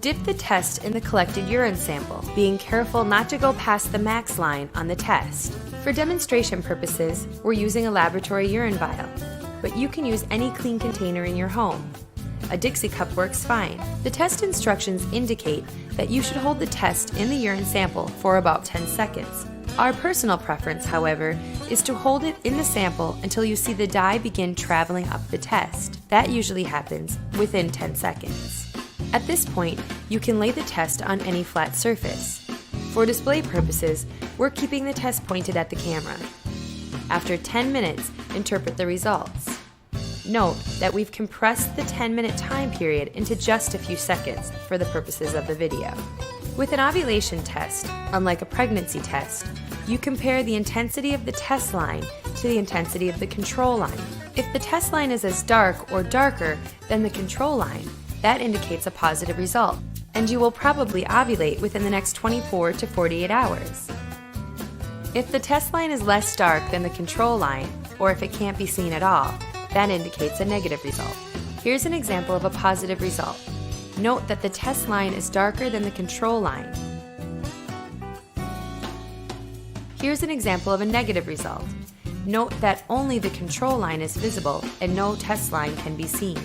Dip the test in the collected urine sample, being careful not to go past the max line on the test. For demonstration purposes, we're using a laboratory urine vial, but you can use any clean container in your home. A Dixie cup works fine. The test instructions indicate that you should hold the test in the urine sample for about 10 seconds. Our personal preference, however, is to hold it in the sample until you see the dye begin traveling up the test. That usually happens within 10 seconds. At this point, you can lay the test on any flat surface. For display purposes, we're keeping the test pointed at the camera. After 10 minutes, interpret the results. Note that we've compressed the 10-minute time period into just a few seconds for the purposes of the video. With an ovulation test, unlike a pregnancy test, you compare the intensity of the test line to the intensity of the control line. If the test line is as dark or darker than the control line, that indicates a positive result, and you will probably ovulate within the next 24 to 48 hours. If the test line is less dark than the control line, or if it can't be seen at all, that indicates a negative result. Here's an example of a positive result. Note that the test line is darker than the control line. Here's an example of a negative result. Note that only the control line is visible and no test line can be seen.